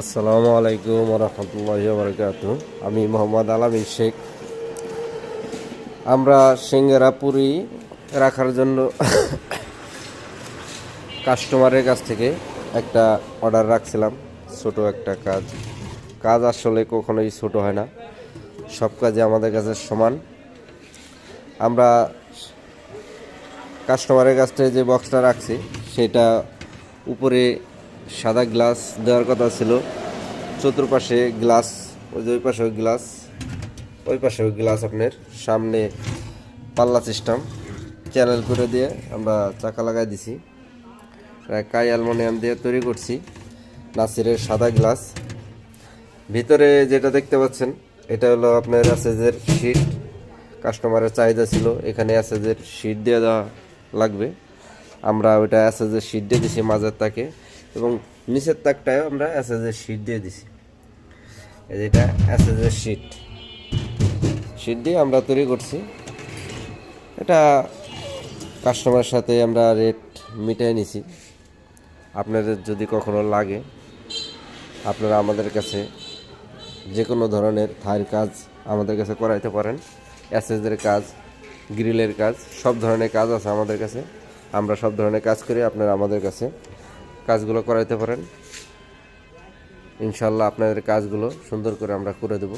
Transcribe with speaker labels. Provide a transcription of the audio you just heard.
Speaker 1: আসসালামু আলাইকুম রহমতুল্লাহি বারাকাতুহু। আমি মোহাম্মদ আলামিন শেখ। আমরা সিঙ্গারা পুরি রাখার জন্য কাস্টমারের কাছ থেকে একটা অর্ডার রাখছিলাম। ছোট একটা কাজ কাজ আসলে কখনোই ছোট হয় না, সব কাজে আমাদের কাছে সমান। আমরা কাস্টমারের কাছ থেকে যে বক্সটা রাখছি সেটা উপরে সাদা গ্লাস দেওয়ার কথা ছিল, চতুর্পাশে গ্লাস, ওই পাশেও গ্লাস, ওই পাশেও গ্লাস, আপনার সামনে পাল্লা সিস্টেম চ্যানেল করে দিয়ে আমরা চাকা লাগাই দিছি। কাই অ্যালুমিনিয়াম দিয়ে তৈরি করছি নাসিরের সাদা গ্লাস। ভিতরে যেটা দেখতে পাচ্ছেন এটা হলো আপনার অ্যাসেজের শিট। কাস্টমারের চাহিদা ছিল এখানে অ্যাসেজের শিট দিয়ে দেওয়া লাগবে, আমরা ওইটা অ্যাসেজের শিট দিয়ে দিছি মাঝের তাকে, এবং নিচের তাকটায়ও আমরা অ্যাসেজের শিট দিয়ে দিছি। যেটা অ্যাসেজের শিট দিয়ে আমরা তৈরি করছি। এটা কাস্টমারের সাথে আমরা রেট মিটাই নিছি। আপনাদের যদি কখনো লাগে আপনারা আমাদের কাছে যে কোনো ধরনের থাইর কাজ আমাদের কাছে করাইতে পারেন। অ্যাসেজের কাজ, গ্রিলের কাজ, সব ধরনের কাজ আছে আমাদের কাছে। আমরা সব ধরনের কাজ করি, আপনারা আমাদের কাছে কাজগুলো করাইতে পারেন। ইনশাল্লাহ আপনাদের কাজগুলো সুন্দর করে আমরা করে দেব।